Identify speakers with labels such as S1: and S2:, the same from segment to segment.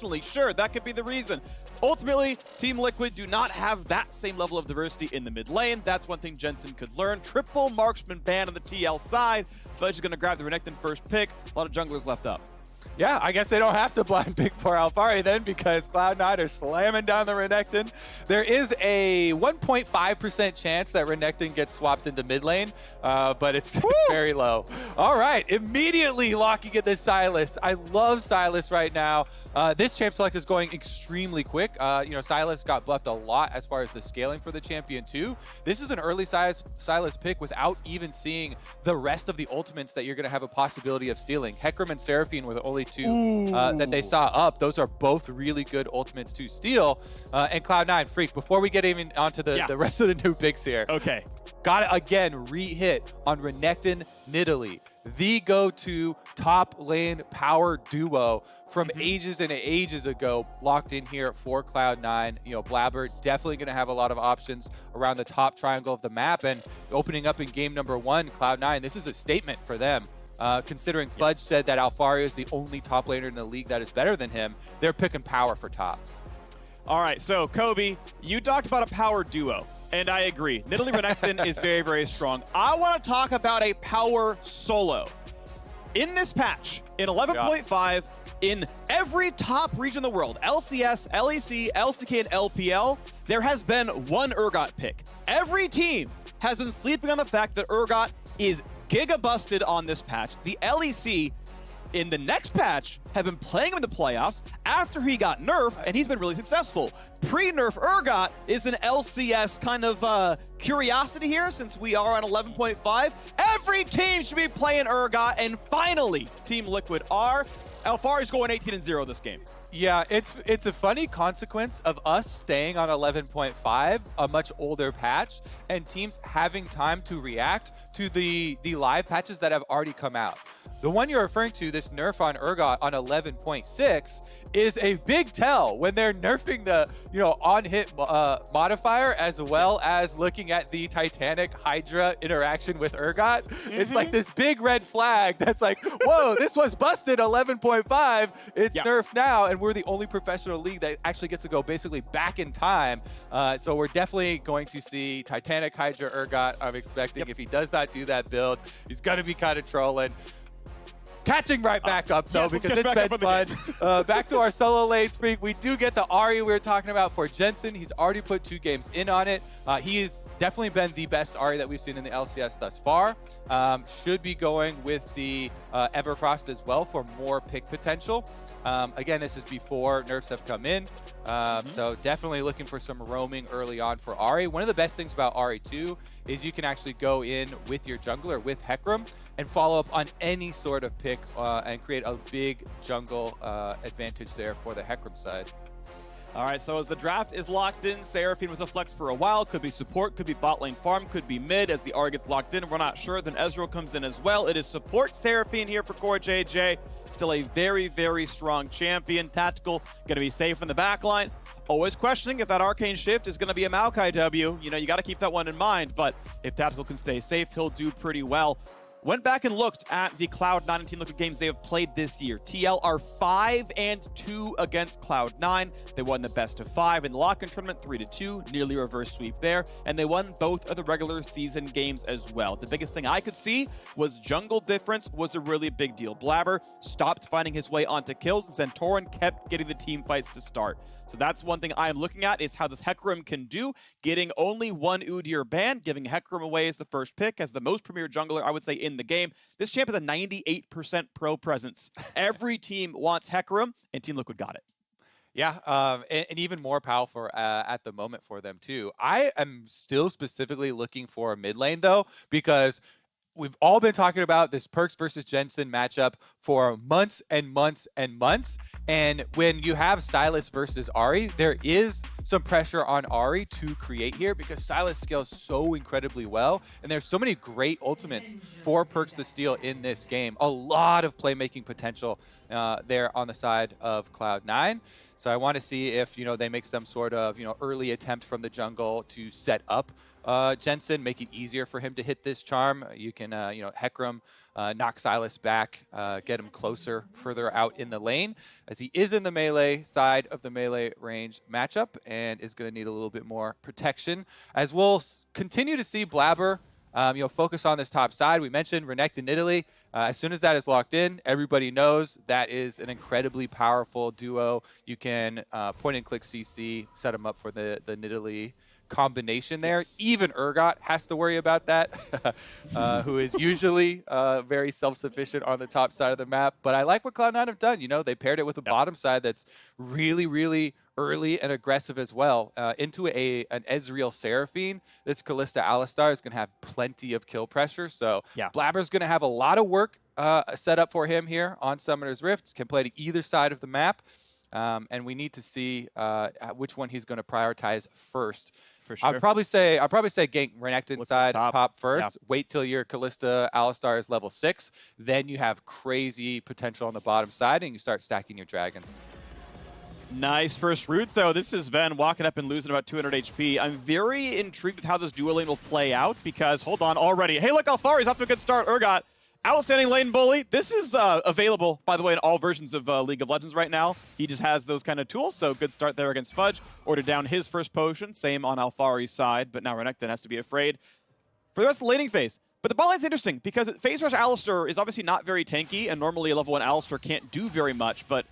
S1: intentionally. Sure, that could be the reason. Ultimately, Team Liquid do not have that same level of diversity in the mid lane. That's one thing Jensen could learn. Triple marksman ban on the TL side. Fudge is going to grab the Renekton first pick. A lot of junglers left up.
S2: Yeah, I guess they don't have to blind pick for Alphari then, because Cloud9 are slamming down the Renekton. There is a 1.5% chance that Renekton gets swapped into mid lane, but it's very low. All right, immediately locking in this Sylas. I love Sylas right now. This champ select is going extremely quick. Sylas got buffed a lot as far as the scaling for the champion too. This is an early Sylas pick without even seeing the rest of the ultimates that you're going to have a possibility of stealing. Hecarim and Seraphine were the only two that they saw up. Those are both really good ultimates to steal. And Cloud9, Phreak, before we get even onto the rest of the new picks here.
S1: Okay.
S2: Got to, again, re-hit on Renekton, Nidalee. The go-to top lane power duo from ages and ages ago, locked in here for Cloud9. Blaber definitely going to have a lot of options around the top triangle of the map, and opening up in game number 1, Cloud9, this is a statement for them. Considering Fudge said that Alphari is the only top laner in the league that is better than him, they're picking power for top.
S1: All right, so Kobe, you talked about a power duo, and I agree. Nidalee Renekton is very, very strong. I want to talk about a power solo. In this patch, in 11.5, in every top region in the world, LCS, LEC, LCK, and LPL, there has been one Urgot pick. Every team has been sleeping on the fact that Urgot is giga busted on this patch. The LEC in the next patch have been playing him in the playoffs after he got nerfed, and he's been really successful. Pre-nerf Urgot is an LCS kind of curiosity here, since we are on 11.5. Every team should be playing Urgot, and finally, Team Liquid are. Alphari's going 18-0 this game.
S2: Yeah, it's a funny consequence of us staying on 11.5, a much older patch, and teams having time to react to the live patches that have already come out. The one you're referring to, this nerf on Urgot on 11.6, is a big tell when they're nerfing the on-hit modifier, as well as looking at the Titanic Hydra interaction with Urgot. It's like this big red flag that's like, whoa, this was busted 11.5. It's nerfed now, and we're the only professional league that actually gets to go basically back in time. So we're definitely going to see Titanic Hydra Urgot. I'm expecting if he does not do that build, he's going to be kind of trolling. Catching right back up, though, because it's been fun. Back to our solo lane Phreak. We do get the Ahri we were talking about for Jensen. He's already put 2 games in on it. He has definitely been the best Ahri that we've seen in the LCS thus far. Should be going with the Everfrost as well for more pick potential. Again, this is before nerfs have come in. So definitely looking for some roaming early on for Ahri. One of the best things about Ahri, too, is you can actually go in with your jungler, with Hecarim, and follow up on any sort of pick and create a big jungle advantage there for the Hecarim side.
S1: All right, so as the draft is locked in, Seraphine was a flex for a while. Could be support, could be bot lane farm, could be mid. As the R gets locked in, we're not sure. Then Ezreal comes in as well. It is support Seraphine here for CoreJJ. Still a very, very strong champion. Tactical, going to be safe in the backline. Always questioning if that Arcane Shift is going to be a Maokai W. You got to keep that one in mind. But if Tactical can stay safe, he'll do pretty well. Went back and looked at the Cloud9 and Team Liquid games they have played this year. TL are 5-2 against Cloud9. They won the best of 5 in the lock-in tournament, 3-2, nearly reverse sweep there. And they won both of the regular season games as well. The biggest thing I could see was jungle difference was a really big deal. Blaber stopped finding his way onto kills, and Santorin kept getting the team fights to start. So that's one thing I am looking at, is how this Hecarim can do, getting only one Udyr ban, giving Hecarim away as the first pick, as the most premier jungler, I would say, in the game. This champ has a 98% pro presence. Every team wants Hecarim, and Team Liquid got it.
S2: Yeah, and even more powerful at the moment for them, too. I am still specifically looking for a mid lane, though, because we've all been talking about this Perkz versus Jensen matchup for months and months and months. And when you have Sylas versus Ahri, there is some pressure on Ahri to create here, because Sylas scales so incredibly well. And there's so many great ultimates for Perkz to steal in this game. A lot of playmaking potential there on the side of Cloud9. So I want to see if, they make some sort of, early attempt from the jungle to set up Jensen, make it easier for him to hit this charm. You can, Hecarim, knock Sylas back, get him closer, further out in the lane, as he is in the melee side of the melee range matchup and is going to need a little bit more protection, as we'll continue to see Blaber focus on this top side. We mentioned Renekton Nidalee. As soon as that is locked in, everybody knows that is an incredibly powerful duo. You can point and click CC, set them up for the Nidalee combination there. Yes. Even Urgot has to worry about that, who is usually very self-sufficient on the top side of the map. But I like what Cloud9 have done. They paired it with a bottom side that's really, really early and aggressive as well. Into an Ezreal Seraphine, this Kalista Alistar is going to have plenty of kill pressure. So Blaber's going to have a lot of work set up for him here on Summoner's Rift. Can play to either side of the map. And we need to see which one he's going to prioritize first. For sure. I'll probably say gank Renekton side pop first. Yeah. Wait till your Kalista Alistar is level 6. Then you have crazy potential on the bottom side, and you start stacking your dragons.
S1: Nice first route, though. This is Zven walking up and losing about 200 HP. I'm very intrigued with how this duo lane will play out because, hold on, already. Hey, look, Alphari's off to a good start. Urgot. Outstanding lane bully. This is available, by the way, in all versions of League of Legends right now. He just has those kind of tools, so good start there against Fudge. Ordered down his first potion, same on Alphari's side, but now Renekton has to be afraid for the rest of the laning phase. But the bot lane's interesting because phase rush Alistar is obviously not very tanky, and normally a level 1 Alistar can't do very much, but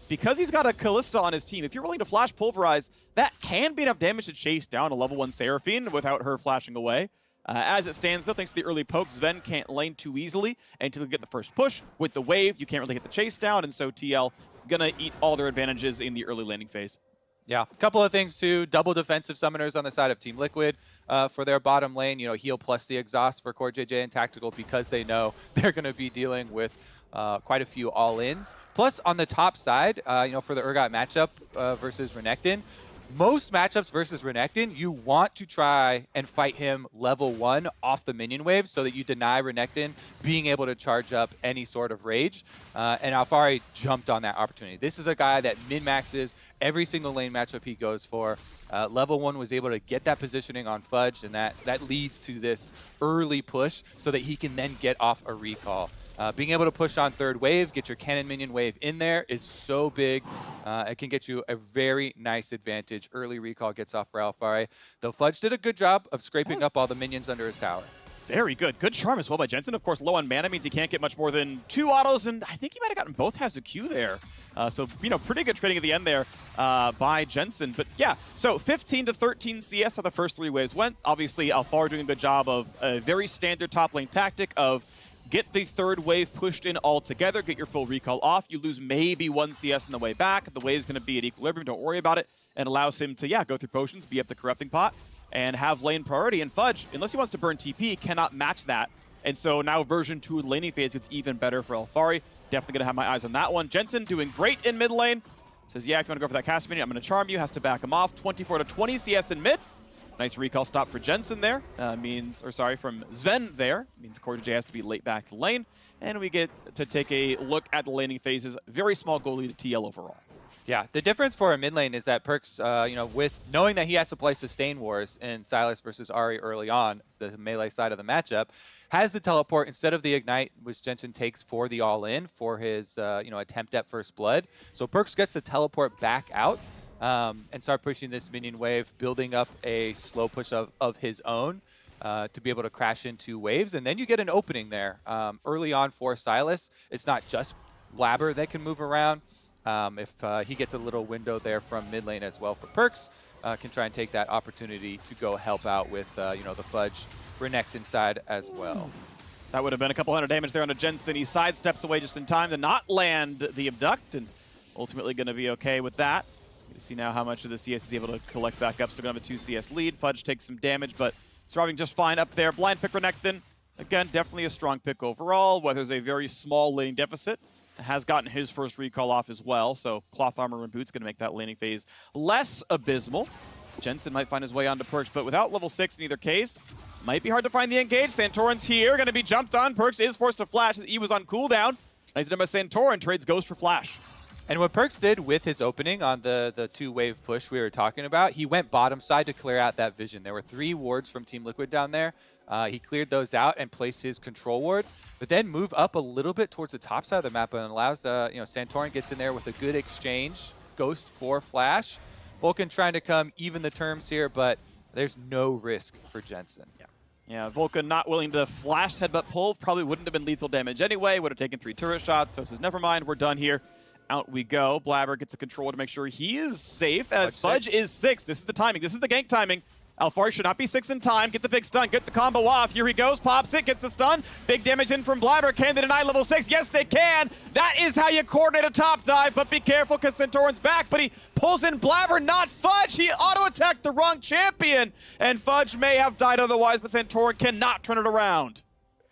S1: because he's got a Kalista on his team, if you're willing to flash Pulverize, that can be enough damage to chase down a level 1 Seraphine without her flashing away. As it stands, though, thanks to the early poke, Zven can't lane too easily until you get the first push. With the wave, you can't really get the chase down, and so TL gonna eat all their advantages in the early laning phase.
S2: Yeah, a couple of things, too. Double defensive summoners on the side of Team Liquid for their bottom lane. Heal plus the exhaust for CoreJJ and Tactical because they know they're going to be dealing with quite a few all-ins. Plus, on the top side, for the Urgot matchup versus Renekton, most matchups versus Renekton, you want to try and fight him level 1 off the minion wave so that you deny Renekton being able to charge up any sort of rage. And Alphari jumped on that opportunity. This is a guy that min-maxes every single lane matchup he goes for. Level 1 was able to get that positioning on Fudge, and that leads to this early push so that he can then get off a recall. Being able to push on third wave, get your cannon minion wave in there is so big. It can get you a very nice advantage. Early recall gets off for Alphari. Though Fudge did a good job of scraping up all the minions under his tower.
S1: Very good. Good charm as well by Jensen. Of course, low on mana means he can't get much more than 2 autos, and I think he might have gotten both halves of Q there. So, pretty good trading at the end there by Jensen. But yeah, so 15 to 13 CS how the first 3 waves went. Obviously, Alphari doing a good job of a very standard top lane tactic of get the third wave pushed in all together, get your full recall off. You lose maybe 1 CS on the way back. The wave's going to be at equilibrium. Don't worry about it. And allows him to, go through potions, be up the corrupting pot, and have lane priority. And Fudge, unless he wants to burn TP, cannot match that. And so now version 2 laning phase gets even better for Alphari. Definitely going to have my eyes on that one. Jensen doing great in mid lane. Says, if you want to go for that cast minion, I'm going to charm you. Has to back him off. 24 to 20 CS in mid. Nice recall stop for Jensen there. From Zven there. Means CoreJJ has to be late back to lane. And we get to take a look at the laning phases. Very small goal lead to TL overall.
S2: Yeah, the difference for a mid lane is that Perkz, with knowing that he has to play Sustain Wars in Sylas versus Ahri early on, the melee side of the matchup, has the teleport instead of the Ignite, which Jensen takes for the all-in for his, attempt at First Blood. So Perkz gets to teleport back out. And start pushing this minion wave, building up a slow push of his own to be able to crash into waves. And then you get an opening there. Early on for Sylas, it's not just Blaber that can move around. If he gets a little window there from mid lane as well for Perkz, can try and take that opportunity to go help out with, the Fudge Renekton side as well.
S1: That would have been a couple hundred damage there on a Jensen. He sidesteps away just in time to not land the Abduct, and ultimately going to be okay with that. You see now how much of the CS is able to collect back up. Still going to have a 2 CS lead. Fudge takes some damage, but surviving just fine up there. Blind pick Renekton. Again, definitely a strong pick overall. Whether there's a very small laning deficit, has gotten his first recall off as well. So cloth armor and boots going to make that laning phase less abysmal. Jensen might find his way onto Perkz, but without level 6 in either case, might be hard to find the engage. Santorin's here, going to be jumped on. Perkz is forced to flash as he was on cooldown. Nice done by Santorin, trades Ghost for Flash.
S2: And what Perkz did with his opening on the two-wave push we were talking about, he went bottom side to clear out that vision. There were 3 wards from Team Liquid down there. He cleared those out and placed his control ward, but then move up a little bit towards the top side of the map and allows, Santorin gets in there with a good exchange. Ghost for flash. Vulcan trying to come even the terms here, but there's no risk for Jensen.
S1: Yeah, Vulcan not willing to flash headbutt pull. Probably wouldn't have been lethal damage anyway. Would have taken 3 turret shots, so it says, never mind, we're done here. Out we go. Blaber gets a control to make sure he is safe as Fudge is 6. This is the timing. This is the gank timing. Alphari should not be 6 in time. Get the big stun. Get the combo off. Here he goes. Pops it. Gets the stun. Big damage in from Blaber. Can they deny level 6? Yes, they can. That is how you coordinate a top dive. But be careful because Santorin's back. But he pulls in Blaber, not Fudge. He auto-attacked the wrong champion. And Fudge may have died otherwise, but Santorin cannot turn it around.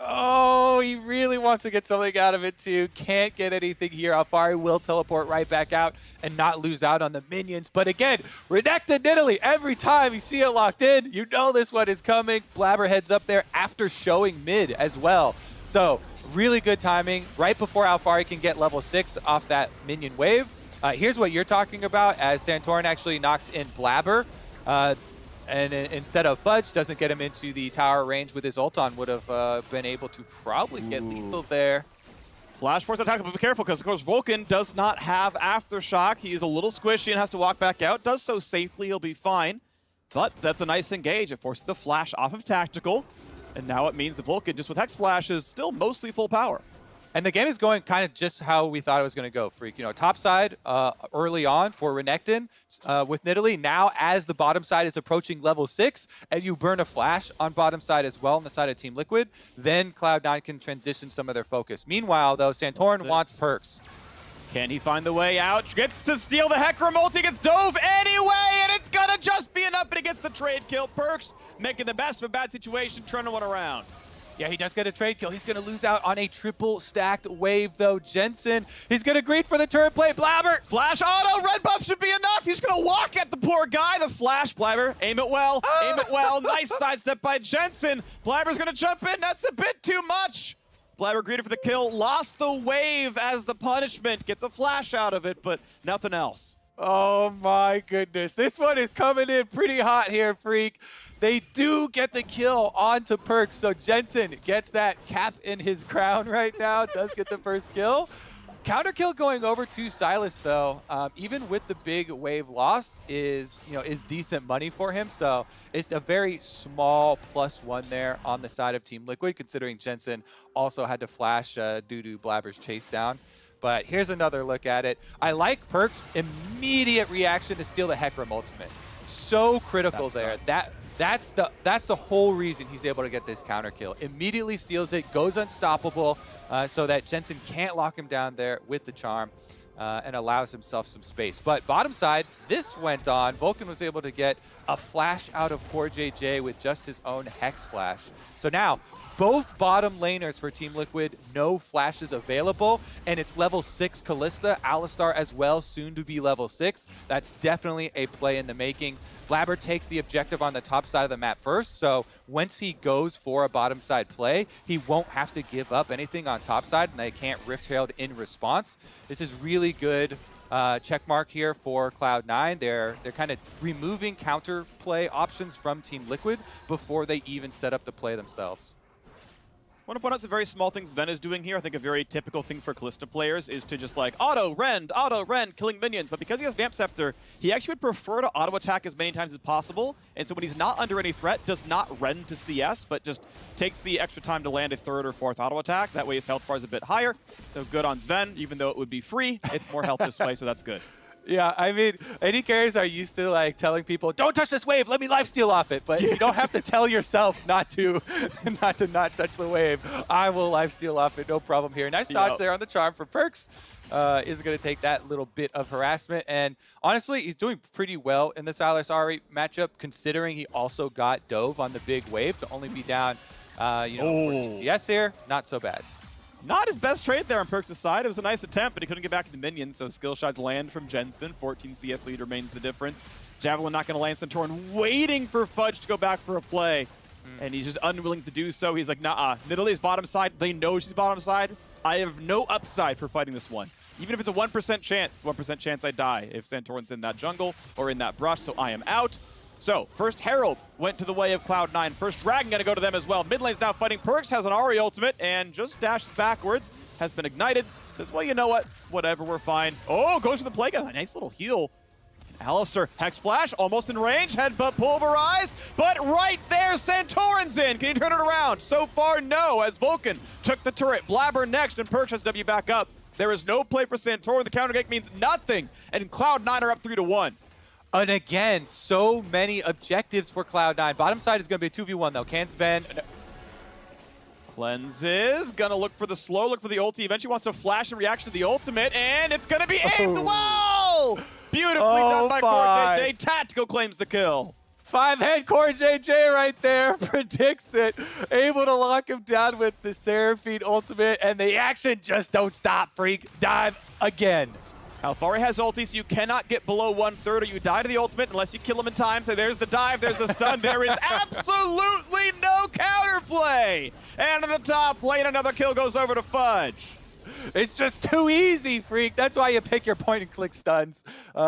S2: Oh, he really wants to get something out of it too. Can't get anything here. Alphari will teleport right back out and not lose out on the minions. But again, Renekton Nidalee, every time you see it locked in, you know this one is coming. Blaber heads up there after showing mid as well. So really good timing right before Alphari can get level 6 off that minion wave. Here's what you're talking about as Santorin actually knocks in Blaber. And instead of Fudge, doesn't get him into the tower range with his ult on, would have been able to probably get lethal there.
S1: Flash force attack, but be careful because, of course, Vulcan does not have Aftershock. He is a little squishy and has to walk back out. Does so safely. He'll be fine. But that's a nice engage. It forces the flash off of Tactical. And now it means the Vulcan, just with Hex Flash, is still mostly full power.
S2: And the game is going kind of just how we thought it was going to go, Phreak. Top side early on for Renekton with Nidalee. Now, as the bottom side is approaching level 6, and you burn a flash on bottom side as well on the side of Team Liquid, then Cloud9 can transition some of their focus. Meanwhile, though, Santorin wants Perkz.
S1: Can he find the way out? Gets to steal the Hecarim ult. He gets dove anyway, and it's going to just be enough, but he gets the trade kill. Perkz making the best of a bad situation, turning one around.
S2: Yeah, he does get a trade kill. He's going to lose out on a triple stacked wave, though. Jensen, he's going to greet for the turret play. Blaber!
S1: Flash auto, red buff should be enough. He's going to walk at the poor guy. The flash, Blaber, aim it well, aim it well. Nice sidestep by Jensen. Blaber's going to jump in. That's a bit too much. Blaber greeted for the kill, lost the wave as the punishment. Gets a flash out of it, but nothing else.
S2: Oh my goodness. This one is coming in pretty hot here, Phreak. They do get the kill onto Perkz, so Jensen gets that cap in his crown right now, does get the first kill. Counter kill going over to Sylas, though, even with the big wave lost, is decent money for him. So it's a very small +1 there on the side of Team Liquid, considering Jensen also had to flash due to Blaber's chase down. But here's another look at it. I like Perkz' immediate reaction to steal the Hecarim ultimate. So critical there. That's the whole reason he's able to get this counter kill. Immediately steals it, goes unstoppable, so that Jensen can't lock him down there with the charm and allows himself some space. But bottom side, this went on. Vulcan was able to get a flash out of CoreJJ with just his own Hex Flash. So now, both bottom laners for Team Liquid, no flashes available, and it's level 6 Kalista, Alistar as well, soon to be level 6. That's definitely a play in the making. Blaber takes the objective on the top side of the map first, so once he goes for a bottom side play, he won't have to give up anything on top side, and they can't Rift Herald in response. This is really good check mark here for Cloud9. They're kind of removing counter play options from Team Liquid before they even set up the play themselves.
S1: I want to point out some very small things Zven is doing here. I think a very typical thing for Kalista players is to just like auto-rend, killing minions. But because he has Vamp Scepter, he actually would prefer to auto-attack as many times as possible. And so when he's not under any threat, does not rend to CS, but just takes the extra time to land a 3rd or 4th auto-attack. That way his health bar is a bit higher. So good on Zven, even though it would be free. It's more health this way, so that's good.
S2: Yeah, I mean, AD carries are used to like telling people, don't touch this wave, let me lifesteal off it. But you don't have to tell yourself not to not touch the wave. I will lifesteal off it, no problem here. Nice dodge there on the charm for Perkz. Is going to take that little bit of harassment. And honestly, he's doing pretty well in this Ahri matchup, considering he also got dove on the big wave to only be down, 14 CS here. Not so bad.
S1: Not his best trade there on Perkz' side. It was a nice attempt, but he couldn't get back to the minions, so skill shots land from Jensen. 14 CS lead remains the difference. Javelin not going to land. Santorin waiting for Fudge to go back for a play, and he's just unwilling to do so. He's like, nah, Nidalee's bottom side. They know she's bottom side. I have no upside for fighting this one. Even if it's a 1% chance, it's a 1% chance I die if Santorin's in that jungle or in that brush, so I am out. So, first Herald went to the way of Cloud9. First Dragon gonna go to them as well. Mid lane's now fighting. Perkz has an Ahri ultimate and just dashes backwards. Has been ignited. Says, well, you know what? Whatever, we're fine. Oh, goes for the play. Got a nice little heal. Alistar, Hex Flash, almost in range. Headbutt Pulverize. But right there, Santorin's in. Can he turn it around? So far, no, as Vulcan took the turret. Blaber next, and Perkz has W back up. There is no play for Santorin. The counter gank means nothing. And Cloud9 are up 3-1.
S2: And again, so many objectives for Cloud9. Bottom side is going to be a 2v1, though. Can Zven...
S1: Cleanses, gonna look for the slow, look for the ulti. Eventually wants to flash in reaction to the ultimate, and it's gonna be aimed well! Beautifully done by CoreJJ. Tactical claims the kill.
S2: 5-head CoreJJ right there, predicts it. Able to lock him down with the Seraphine ultimate, and the action just don't stop, Phreak. Dive again.
S1: Alphari has ulti, so you cannot get below 1/3 or you die to the ultimate unless you kill him in time. So there's the dive, there's the stun. There is absolutely no counterplay. And in the top lane, another kill goes over to Fudge.
S2: It's just too easy, Phreak. That's why you pick your point-and-click stuns.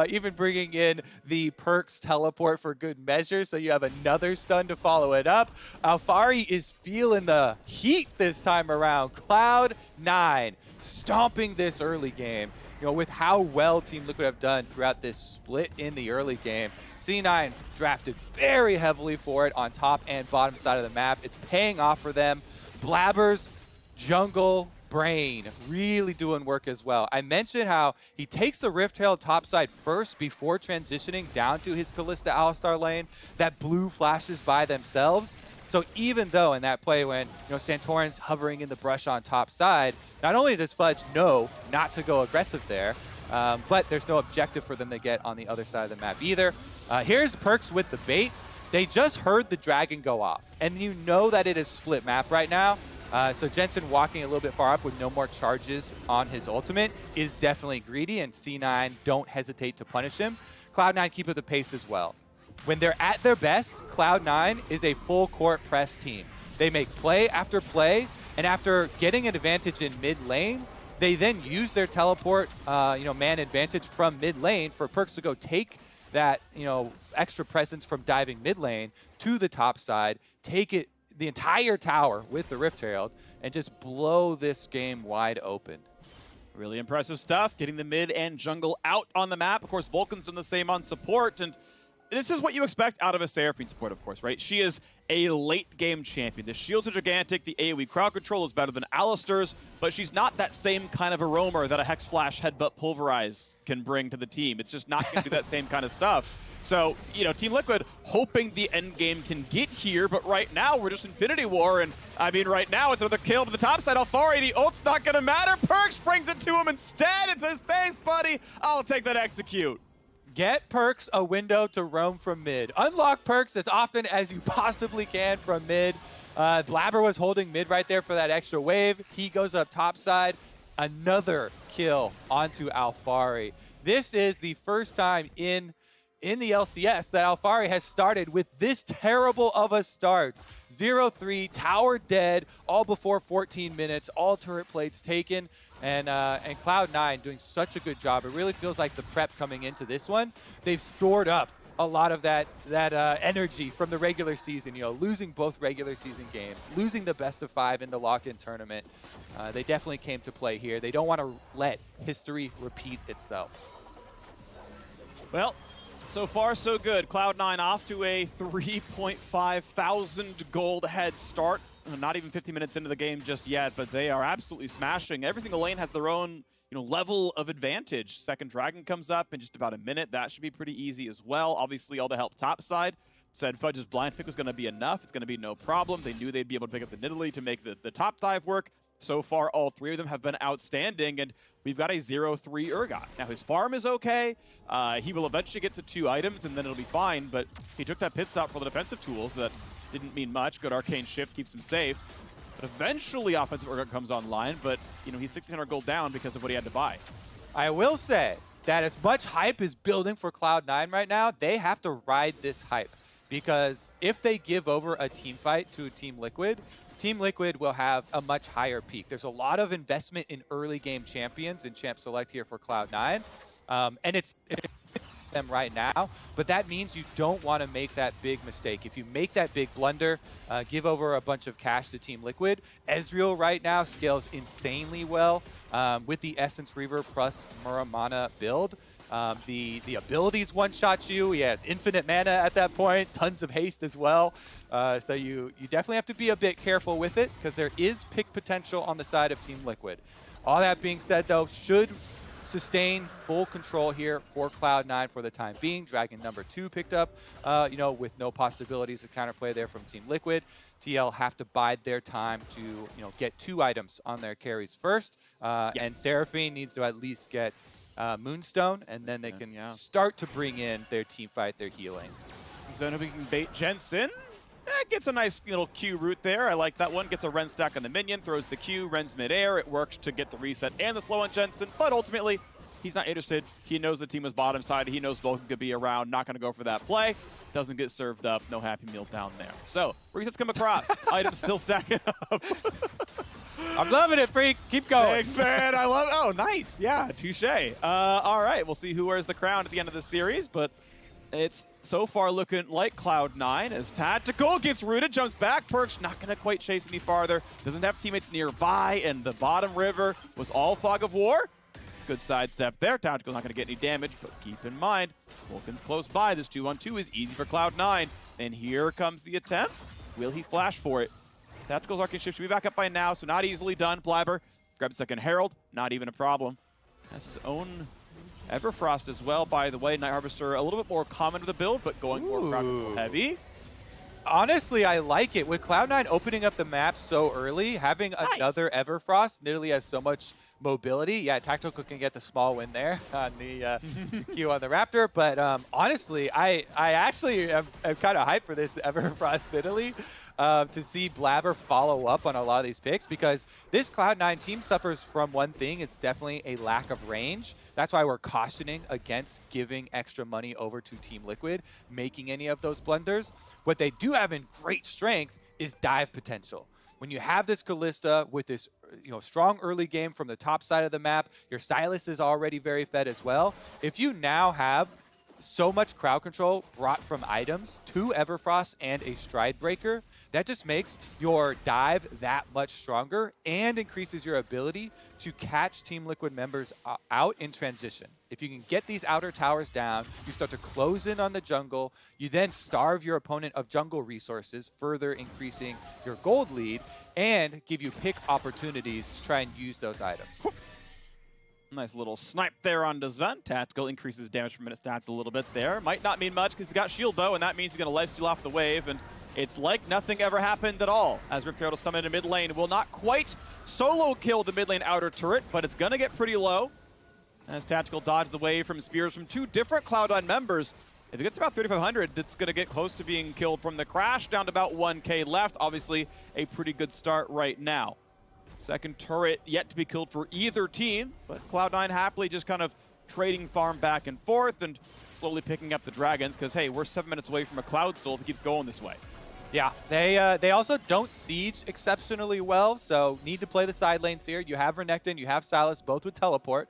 S2: Even bringing in the Perkz teleport for good measure, so you have another stun to follow it up. Alphari is feeling the heat this time around. Cloud9 stomping this early game. You know, with how well Team Liquid have done throughout this split in the early game. C9 drafted very heavily for it on top and bottom side of the map. It's paying off for them. Blaber's jungle brain really doing work as well. I mentioned how he takes the Rift Herald topside first before transitioning down to his Kalista Alistar lane. That blue flashes by themselves. So even though in that play when Santorin's hovering in the brush on top side, not only does Fudge know not to go aggressive there, but there's no objective for them to get on the other side of the map either. Here's Perkz with the bait. They just heard the dragon go off, and you know that it is split map right now. So Jensen walking a little bit far up with no more charges on his ultimate is definitely greedy, and C9 don't hesitate to punish him. Cloud9 keep up the pace as well. When they're at their best, Cloud9 is a full court press team. They make play after play, and after getting an advantage in mid lane, they then use their teleport, man advantage from mid lane for Perkz to go take that, extra presence from diving mid lane to the top side, take it the entire tower with the Rift Herald, and just blow this game wide open.
S1: Really impressive stuff, getting the mid and jungle out on the map. Of course, Vulcan's done the same on support, and this is what you expect out of a Seraphine support, of course, right? She is a late-game champion. The shields are gigantic, the AoE crowd control is better than Alistar's, but she's not that same kind of a roamer that a Hex Flash, Headbutt, Pulverize can bring to the team. It's just not going to do that same kind of stuff. So, Team Liquid hoping the end game can get here, but right now we're just Infinity War, and I mean, right now it's another kill to the top side. Alphari, the ult's not going to matter. Perkz brings it to him instead and says, thanks, buddy. I'll take that execute.
S2: Get Perkz a window to roam from mid. Unlock Perkz as often as you possibly can from mid. Blaber was holding mid right there for that extra wave. He goes up top side. Another kill onto Alphari. This is the first time in the LCS that Alphari has started with this terrible of a start. 0-3, tower dead, all before 14 minutes, all turret plates taken. And Cloud9 doing such a good job. It really feels like the prep coming into this one. They've stored up a lot of that energy from the regular season. Losing both regular season games, losing the best of 5 in the lock-in tournament. They definitely came to play here. They don't want to let history repeat itself.
S1: Well, so far so good. Cloud9 off to a 3.5 thousand gold head start. Not even 50 minutes into the game just yet, but they are absolutely smashing. Every single lane has their own, level of advantage. Second Dragon comes up in just about a minute. That should be pretty easy as well. Obviously, all the help topside. Said Fudge's blind pick was going to be enough. It's going to be no problem. They knew they'd be able to pick up the Nidalee to make the top dive work. So far, all three of them have been outstanding, and we've got a 0-3 Urgot. Now, his farm is okay. He will eventually get to 2 items, and then it'll be fine, but he took that pit stop for the defensive tools that didn't mean much. Good arcane shift keeps him safe. But eventually, offensive Urgot comes online, but, he's 1,600 gold down because of what he had to buy.
S2: I will say that as much hype is building for Cloud9 right now, they have to ride this hype. Because if they give over a team fight to Team Liquid Team Liquid will have a much higher peak. There's a lot of investment in early game champions in Champ Select here for Cloud9. And it's them right now, but that means you don't want to make that big mistake. If you make that big blunder, give over a bunch of cash to Team Liquid. Ezreal right now scales insanely well with the Essence Reaver plus Muramana build. The abilities one-shot you. He has infinite mana at that point, tons of haste as well. So you definitely have to be a bit careful with it because there is pick potential on the side of Team Liquid. All that being said, though, should sustain full control here for Cloud9 for the time being. Dragon number 2 picked up, with no possibilities of counterplay there from Team Liquid. TL have to bide their time to, get 2 items on their carries first. And Seraphine needs to at least get Moonstone, and then they can start to bring in their team fight, their healing.
S1: Zven hoping he can bait Jensen. Gets a nice little Q route there. I like that one. Gets a Ren stack on the minion, throws the Q, Ren's midair. It works to get the reset and the slow on Jensen, but ultimately, he's not interested. He knows the team was bottom side. He knows Vulcan could be around. Not going to go for that play. Doesn't get served up. No happy meal down there. So, resets come across. Items still stacking up.
S2: I'm loving it, Phreak. Keep going.
S1: Thanks, man. I love it. Oh, nice. Yeah, touche. All right, we'll see who wears the crown at the end of the series, but it's so far looking like Cloud9 as Tactical gets rooted, jumps back. Perkz not going to quite chase any farther. Doesn't have teammates nearby, and the bottom river was all Fog of War. Good sidestep there. Tactical's not going to get any damage, but keep in mind, Vulcan's close by. This 2-on-2 is easy for Cloud9. And here comes the attempt. Will he flash for it? Tactical's Arcane Shift should be back up by now, so not easily done. Blaber grabs a second Herald, not even a problem. Has his own Everfrost as well, by the way. Night Harvester a little bit more common to the build, but going more crowd control heavy.
S2: Honestly, I like it. With Cloud9 opening up the map so early, having another Everfrost, Nidalee has so much mobility. Yeah, Tactical can get the small win there on the Q on the Raptor. But honestly, I actually am kind of hyped for this Everfrost Nidalee. To see Blaber follow up on a lot of these picks, because this Cloud9 team suffers from one thing. It's definitely a lack of range. That's why we're cautioning against giving extra money over to Team Liquid, making any of those blunders. What they do have in great strength is dive potential. When you have this Kalista with this strong early game from the top side of the map, your Sylas is already very fed as well. If you now have so much crowd control brought from items, 2 Everfrost and a Stride Breaker, that just makes your dive that much stronger and increases your ability to catch Team Liquid members out in transition. If you can get these outer towers down, you start to close in on the jungle, you then starve your opponent of jungle resources, further increasing your gold lead, and give you pick opportunities to try and use those items.
S1: Nice little snipe there on Zven. Tactical increases damage per minute stats a little bit there. Might not mean much because he's got shield bow, and that means he's going to lifesteal off the wave, and it's like nothing ever happened at all, as Rift Herald will summon in mid lane. Will not quite solo kill the mid lane outer turret, but it's going to get pretty low, as Tactical dodges away from spears from 2 different Cloud9 members. If it gets about 3,500, that's going to get close to being killed from the crash, down to about 1k left. Obviously, a pretty good start right now. Second turret yet to be killed for either team, but Cloud9 happily just kind of trading farm back and forth and slowly picking up the dragons, because, hey, we're 7 minutes away from a Cloud Soul if it keeps going this way.
S2: Yeah, they also don't siege exceptionally well, so need to play the side lanes here. You have Renekton, you have Sylas, both with teleport.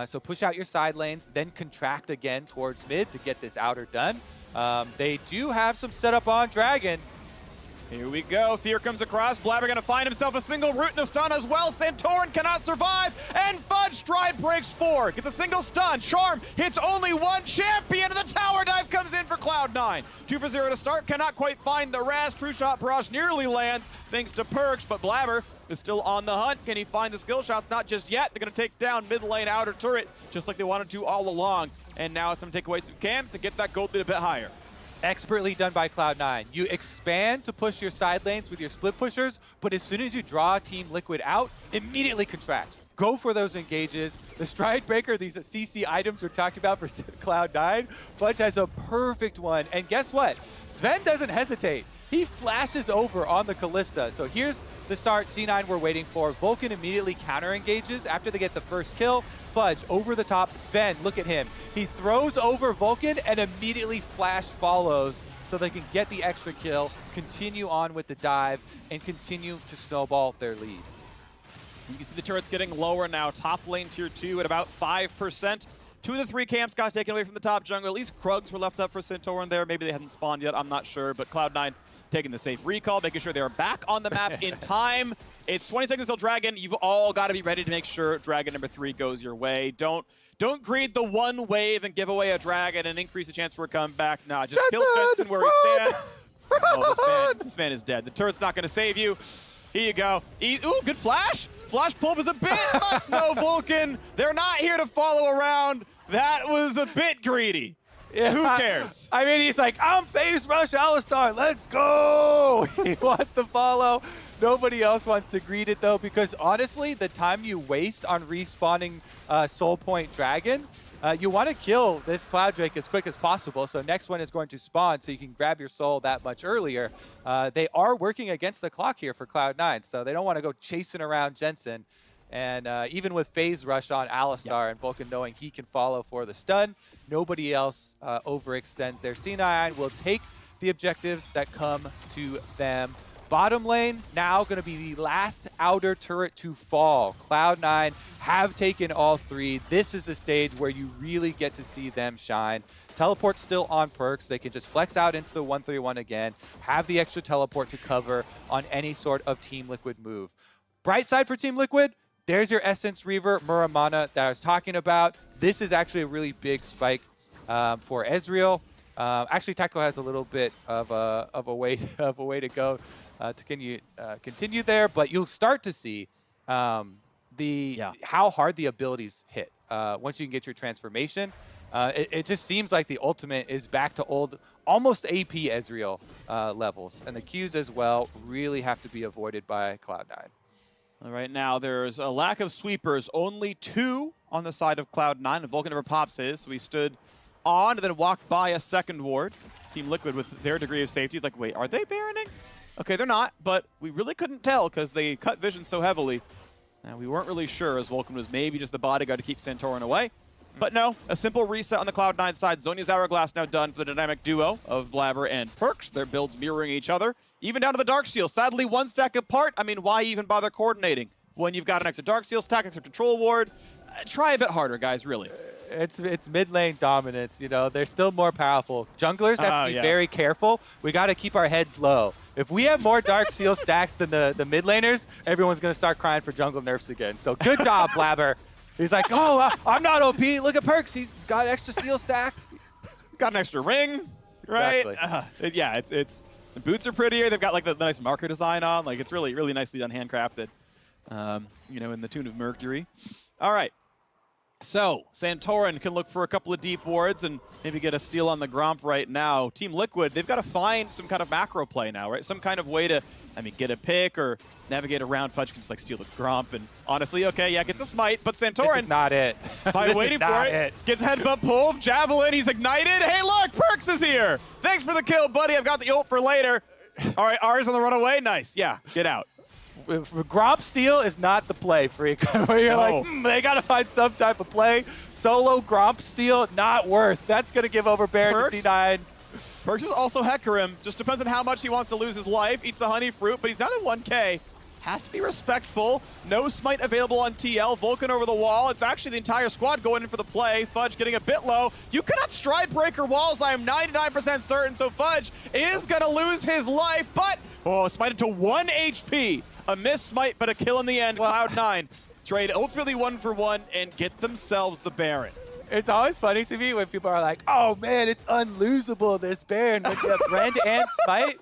S2: So push out your side lanes, then contract again towards mid to get this outer done. They do have some setup on Dragon.
S1: Here we go. Fear comes across. Blaber going to find himself a single root in the stun as well. Santorin cannot survive. And Fudge stride breaks 4. Gets a single stun. Charm hits only one champion. And the tower dive comes in for Cloud9. 2 for 0 to start. Cannot quite find the rest. True shot barrage nearly lands thanks to Perkz. But Blaber is still on the hunt. Can he find the skill shots? Not just yet. They're going to take down mid lane outer turret just like they wanted to all along. And now it's going to take away some camps and get that gold lead a bit higher.
S2: Expertly done by Cloud9. You expand to push your side lanes with your split pushers, but as soon as you draw Team Liquid out, immediately contract. Go for those engages. The Stride Breaker, these CC items we're talking about for Cloud9, Fudge has a perfect one. And guess what? Zven doesn't hesitate. he flashes over on the Kalista. So here's the start C9 we're waiting for. Vulcan immediately counter-engages after they get the first kill. Fudge over the top. Zven, look at him. He throws over Vulcan and immediately flash follows so they can get the extra kill, continue on with the dive, and continue to snowball their lead.
S1: You can see the turrets getting lower now. Top lane tier 2 at about 5%. 2 of the 3 camps got taken away from the top jungle. At least Krugs were left up for Santorin there. Maybe they hadn't spawned yet, I'm not sure. But Cloud9 taking the safe recall, making sure they are back on the map in time. It's 20 seconds till Dragon. You've all got to be ready to make sure Dragon number 3 goes your way. Don't greed the one wave and give away a Dragon and increase the chance for a comeback. Nah, just kill Jensen where he stands. Oh, this man is dead. The turret's not going to save you. Here you go. Ooh, good flash. Flash pull was a bit much though, Vulcan. They're not here to follow around. That was a bit greedy. Yeah, who cares?
S2: I mean, he's like, I'm phase rush Alistar. Let's go. He wants the follow. Nobody else wants to greet it though, because honestly, the time you waste on respawning Soul Point Dragon, you want to kill this Cloud Drake as quick as possible. So next one is going to spawn so you can grab your soul that much earlier. They are working against the clock here for Cloud9, so they don't want to go chasing around Jensen. And even with phase rush on Alistar and Vulcan knowing he can follow for the stun, nobody else overextends their C9 will take the objectives that come to them. Bottom lane now going to be the last outer turret to fall. Cloud9 have taken all 3. This is the stage where you really get to see them shine. Teleport still on Perkz. They can just flex out into the 1-3-1 again, have the extra teleport to cover on any sort of Team Liquid move. Bright side for Team Liquid, there's your Essence Reaver Muramana that I was talking about. This is actually a really big spike for Ezreal. Actually, Tactical has a little bit of a way to go to continue there, but you'll start to see how hard the abilities hit once you can get your transformation. It just seems like the ultimate is back to old, almost AP Ezreal levels, and the Qs as well really have to be avoided by Cloud9.
S1: Right now, there's a lack of sweepers. Only 2 on the side of Cloud9, and Vulcan never pops his, so he stood on and then walked by a second ward. Team Liquid with their degree of safety is like, wait, are they Baroning? Okay, they're not, but we really couldn't tell because they cut vision so heavily. And we weren't really sure as Vulcan was maybe just the bodyguard to keep Santorin away. But no, a simple reset on the Cloud9 side. Zhonya's Hourglass now done for the dynamic duo of Blaber and Perkz. Their builds mirroring each other, even down to the Darksteel. Sadly, 1 stack apart. I mean, why even bother coordinating when you've got an extra Darksteel stack, extra control ward? Try a bit harder, guys, really.
S2: It's mid lane dominance, you know. They're still more powerful. Junglers have to be very careful. We got to keep our heads low. If we have more Darksteel stacks than the mid laners, everyone's going to start crying for jungle nerfs again. So good job, Blaber. He's like, oh, I'm not OP. Look at Perkz. He's got an extra steel stack.
S1: Got an extra ring, right?
S2: Exactly.
S1: Yeah, it's the boots are prettier. They've got like the nice marker design on. Like it's really nicely done, handcrafted. You know, in the tune of Mercury. All right. So Santorin can look for a couple of deep wards and maybe get a steal on the Gromp right now. Team Liquid, they've got to find some kind of macro play now, right? Some kind of way to, I mean, get a pick or navigate around. Fudge can just like steal the Gromp, and honestly, okay, yeah, gets a smite, but Santorin,
S2: this is not it.
S1: by waiting for it, gets headbutt pull, javelin, he's ignited. Hey, look, Perkz is here. Thanks for the kill, buddy. I've got the ult for later. All right, Ahri's on the runaway. Nice, yeah, get out.
S2: Gromp steal is not the play, Phreak. Where you're like, they got to find some type of play. Solo Gromp steal, not worth. That's going to give over Baron to C9.
S1: Perkz is also Hecarim. Just depends on how much he wants to lose his life. Eats the honey fruit, but he's down to 1K. Has to be respectful. No smite available on TL. Vulcan over the wall. It's actually the entire squad going in for the play. Fudge getting a bit low. You cannot stride breaker walls, I am 99% certain. So Fudge is going to lose his life, but smited to 1 HP. A miss smite, but a kill in the end. Cloud9 trade ultimately 1-for-1 and get themselves the Baron.
S2: It's always funny to me when people are like, oh man, it's unlosable, this Baron with the Rend and Smite.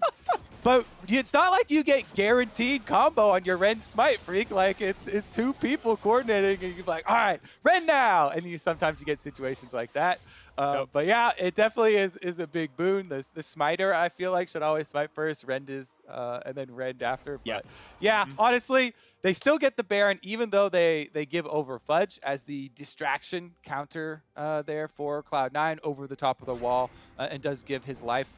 S2: But it's not like you get guaranteed combo on your Rend Smite, Phreak. Like, it's 2 people coordinating, and you're like, all right, Rend now! And sometimes you get situations like that. But yeah, it definitely is a big boon. The smiter, I feel like, should always smite first, Rend is, and then Rend after. But yeah, honestly, they still get the Baron, even though they give over Fudge as the distraction counter there for Cloud9 over the top of the wall, and does give his life.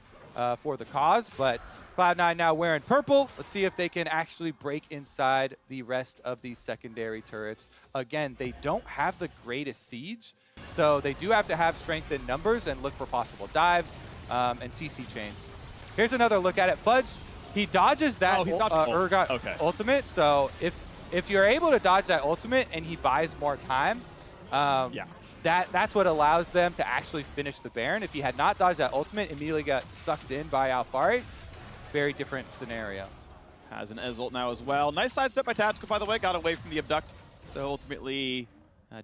S2: for the cause, but Cloud9 now wearing purple. Let's see if they can actually break inside the rest of these secondary turrets. Again, they don't have the greatest siege, so they do have to have strength in numbers and look for possible dives and CC chains. Here's another look at it. Fudge, he dodges that Urgot ultimate, so if you're able to dodge that ultimate and he buys more time, that's what allows them to actually finish the Baron. If he had not dodged that ultimate, immediately got sucked in by Alphari. Very different scenario.
S1: Has an Ez ult now as well. Nice sidestep by Tactical, by the way. Got away from the abduct. So ultimately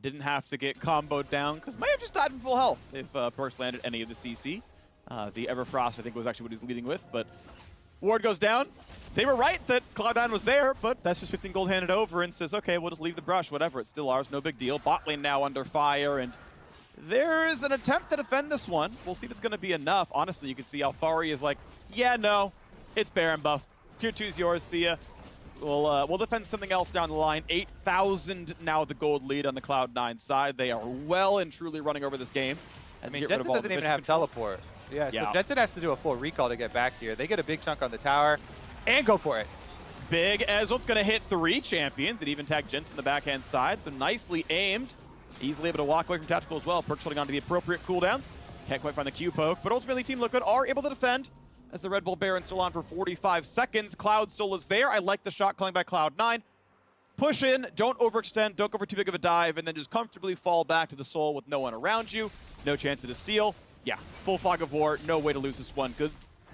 S1: didn't have to get comboed down because might have just died from full health if Perkz landed any of the CC. The Everfrost, I think, was actually what he's leading with. But ward goes down. They were right that Cloud9 was there, but that's just 15 gold handed over and says, okay, we'll just leave the brush, whatever. It's still ours, no big deal. Bot lane now under fire, and there's an attempt to defend this one. We'll see if it's going to be enough. Honestly, you can see Alphari is like, yeah, no. It's Baron buff. Tier 2's yours, see ya. We'll defend something else down the line. 8,000 now the gold lead on the Cloud9 side. They are well and truly running over this game.
S2: I mean, Jensen doesn't even have teleport. Yeah, so Jensen has to do a full recall to get back here. They get a big chunk on the tower and go for it.
S1: Big Ez ult's going to hit 3 champions. It even tagged Jensen the backhand side, so nicely aimed. Easily able to walk away from Tactical as well. Perkz holding on to the appropriate cooldowns. Can't quite find the Q poke, but ultimately Team Liquid are able to defend. As the Red Bull Baron's still on for 45 seconds. Cloud Soul is there. I like the shot calling by Cloud9. Push in, don't overextend, don't go for too big of a dive, and then just comfortably fall back to the Soul with no one around you. No chance to steal. Yeah, full fog of war, no way to lose this one.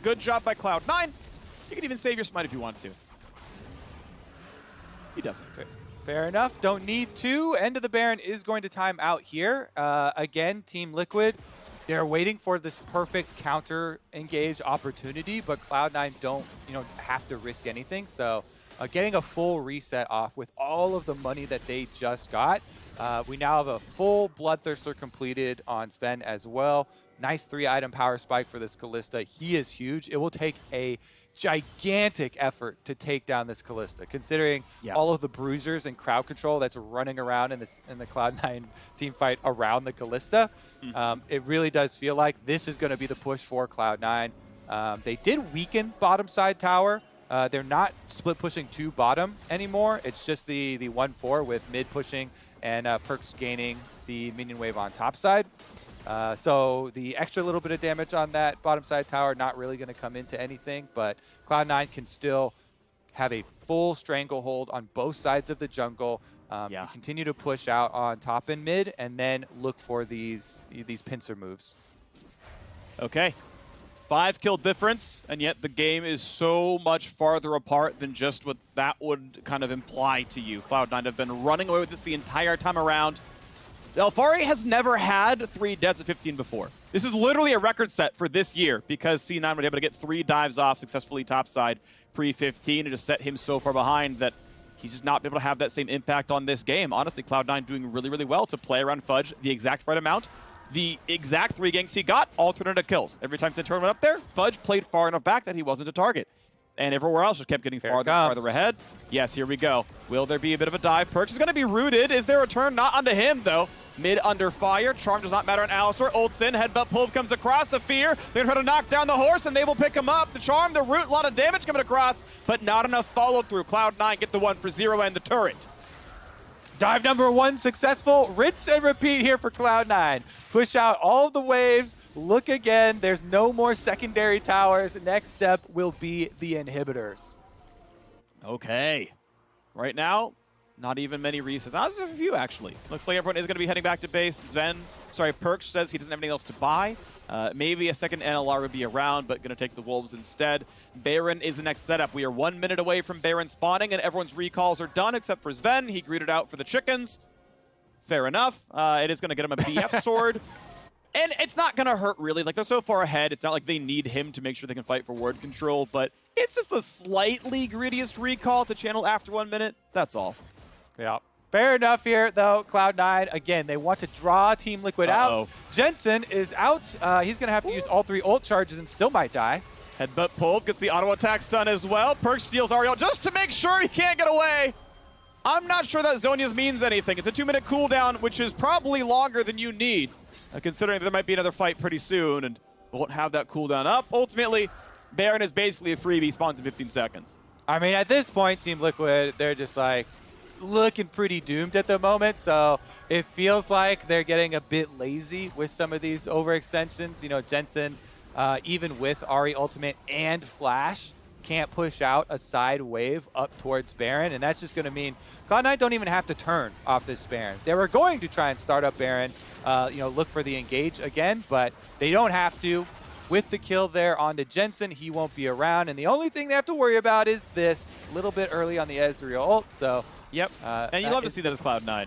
S1: Good job by Cloud9. You can even save your smite if you wanted to. He doesn't.
S2: Fair enough, don't need to. End of the Baron is going to time out here. Again, Team Liquid, they're waiting for this perfect counter engage opportunity, but Cloud9 don't, have to risk anything. So getting a full reset off with all of the money that they just got. We now have a full Bloodthirster completed on Zven as well. Nice 3-item power spike for this Kalista. He is huge. It will take a gigantic effort to take down this Kalista, considering all of the bruisers and crowd control that's running around in the Cloud9 team fight around the Kalista. It really does feel like this is going to be the push for Cloud9. They did weaken bottom side tower. They're not split pushing to bottom anymore. It's just the 1-4 with mid pushing and Perkz gaining the minion wave on top side. So the extra little bit of damage on that bottom side tower not really going to come into anything, but Cloud9 can still have a full stranglehold on both sides of the jungle. Continue to push out on top and mid, and then look for these pincer moves.
S1: Okay. 5 kill difference, and yet the game is so much farther apart than just what that would kind of imply to you. Cloud9 have been running away with this the entire time around. Alphari has never had 3 deaths at 15 before. This is literally a record set for this year because C9 was able to get 3 dives off successfully topside pre-15 and just set him so far behind that he's just not been able to have that same impact on this game. Honestly, Cloud9 doing really, really well to play around Fudge the exact right amount. The exact 3 ganks he got, alternative kills. Every time Santorin went up there, Fudge played far enough back that he wasn't a target. And everywhere else just kept getting farther and farther ahead. Yes, here we go. Will there be a bit of a dive? Perkz is going to be rooted. Is there a turn? Not onto him, though. Mid under fire. Charm does not matter on Alistar. Ults in. Headbutt pull comes across. The fear. They're going to try to knock down the horse, and they will pick him up. The charm, the root, a lot of damage coming across, but not enough follow-through. Cloud9 get the 1 for 0 and the turret.
S2: Dive number 1 successful. Rinse and repeat here for Cloud9. Push out all of the waves. Look again. There's no more secondary towers. Next step will be the inhibitors.
S1: Okay. Right now, not even many resets. There's a few, actually. Looks like everyone is going to be heading back to base. Perkz says he doesn't have anything else to buy. Maybe a second NLR would be around, but going to take the Wolves instead. Baron is the next setup. We are 1 minute away from Baron spawning, and everyone's recalls are done except for Zven. He greeted out for the chickens. Fair enough. It is going to get him a BF sword. And it's not going to hurt, really. Like, they're so far ahead, it's not like they need him to make sure they can fight for ward control, but it's just the slightly greediest recall to channel after 1 minute. That's all.
S2: Yeah. Fair enough here, though. Cloud9, again, they want to draw Team Liquid out. Jensen is out. He's going to have to use all 3 ult charges and still might die.
S1: Headbutt pulled, gets the auto attack stun as well. Perkz steals Ezreal just to make sure he can't get away. I'm not sure that Zhonya's means anything. It's a 2-minute cooldown, which is probably longer than you need, considering there might be another fight pretty soon. And won't have that cooldown up. Ultimately, Baron is basically a freebie, spawns in 15 seconds.
S2: I mean, at this point, Team Liquid, they're just like looking pretty doomed at the moment. So it feels like they're getting a bit lazy with some of these overextensions. You know, Jensen, even with Ahri ultimate and Flash, can't push out a side wave up towards Baron, and that's just going to mean Cloud9 don't even have to turn off this Baron. They were going to try and start up Baron, you know, look for the engage again, but they don't have to. With the kill there onto Jensen, he won't be around, and the only thing they have to worry about is this a little bit early on the Ezreal ult. So,
S1: yep, and you love to see that as Cloud9.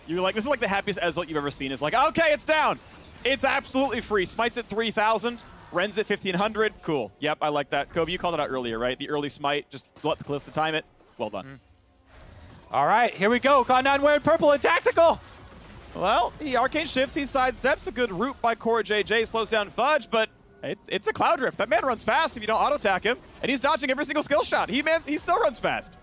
S1: You're like, this is like the happiest Ezreal you've ever seen. It's like, okay, it's down. It's absolutely free. Smites at 3,000. Ren's at 1,500. Cool. Yep, I like that. Kobe, you called it out earlier, right? The early smite. Just let the Kalista time it. Well done.
S2: All right, here we go. Cloud9 wearing purple and tactical.
S1: Well, he arcane shifts, he sidesteps. A good route by CoreJJ slows down Fudge, but it's a cloud drift. That man runs fast if you don't auto-attack him, and he's dodging every single skill shot. He still runs fast.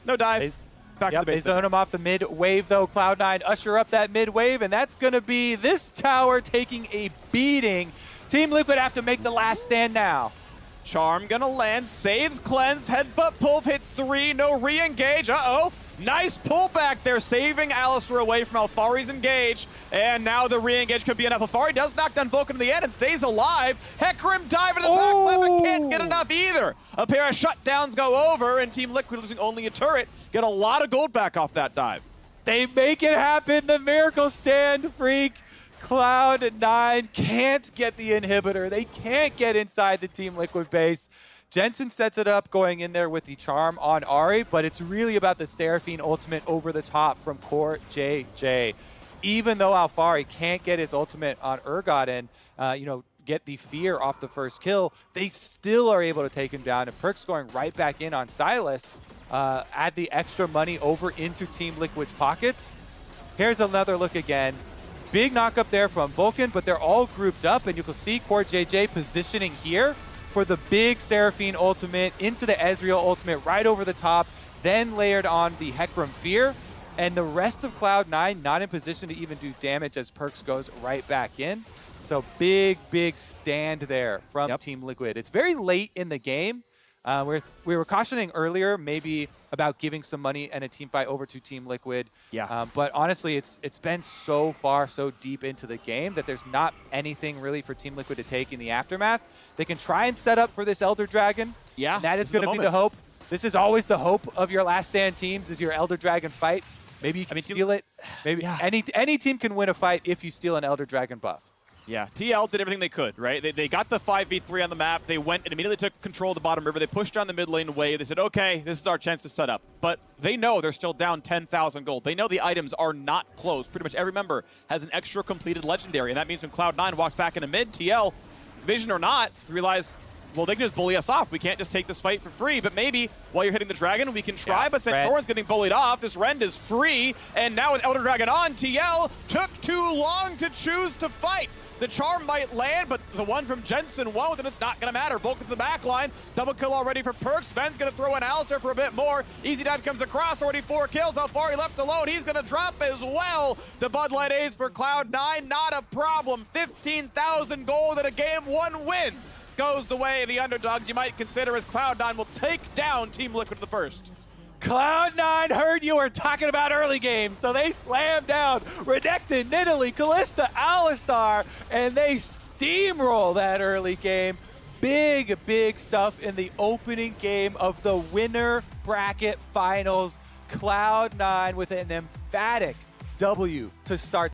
S1: No dive. Back to the base.
S2: They zone him off the mid wave, though. Cloud9 usher up that mid wave, and that's going to be this tower taking a beating. Team Liquid have to make the last stand now.
S1: Charm gonna land, saves cleanse, headbutt pull, hits 3, no re-engage. Uh-oh. Nice pullback there, saving Alistar away from Alphari's engage. And now the re-engage could be enough. Alphari does knock down Vulcan in the end and stays alive. Hecarim dive into the back line, but can't get enough either. A pair of shutdowns go over, and Team Liquid losing only a turret. Get a lot of gold back off that dive.
S2: They make it happen. The miracle stand, Phreak. Cloud9 can't get the inhibitor. They can't get inside the Team Liquid base. Jensen sets it up going in there with the charm on Ahri, but it's really about the Seraphine ultimate over the top from CoreJJ. Even though Alphari can't get his ultimate on Urgot and, you know, get the fear off the first kill, they still are able to take him down. And Perkz going right back in on Sylas, add the extra money over into Team Liquid's pockets. Here's another look again. Big knock up there from Vulcan, but they're all grouped up, and you can see CoreJJ positioning here for the big Seraphine ultimate into the Ezreal ultimate right over the top, then layered on the Hecarim Fear, and the rest of Cloud9 not in position to even do damage as Perkz goes right back in. So big stand there from Team Liquid. It's very late in the game. We were cautioning earlier maybe about giving some money and a team fight over to Team Liquid.
S1: Yeah.
S2: But honestly, it's been so far, so deep into the game that there's not anything really for Team Liquid to take in the aftermath. They can try and set up for this Elder Dragon.
S1: Yeah.
S2: And that is going to be the hope. This is always the hope of your last stand teams is your Elder Dragon fight. Maybe you can steal it. Maybe any team can win a fight if you steal an Elder Dragon buff.
S1: Yeah, TL did everything they could, right? They got the 5v3 on the map. They went and immediately took control of the bottom river. They pushed down the mid lane wave. They said, okay, this is our chance to set up. But they know they're still down 10,000 gold. They know the items are not close. Pretty much every member has an extra completed legendary. And that means when Cloud9 walks back into mid, TL, vision or not, realize, well, they can just bully us off. We can't just take this fight for free, but maybe while you're hitting the dragon, we can try, but Santorin's getting bullied off. This Rend is free, and now with Elder Dragon on, TL took too long to choose to fight. The charm might land, but the one from Jensen won't, and it's not going to matter. Vulcan to the back line. Double kill already for Perkz. Zven's going to throw in Alistar for a bit more. Easy dive comes across, already 4 kills. Alphari left alone. He's going to drop as well. The Bud Light A's for Cloud9, not a problem. 15,000 gold and a game 1 win goes the way of the underdogs you might consider as Cloud9 will take down Team Liquid the first.
S2: Cloud9 heard you were talking about early games, so they slammed down Renekton, Nidalee, Kalista, Alistar, and they steamroll that early game. Big stuff in the opening game of the winner bracket finals. Cloud9 with an emphatic W to start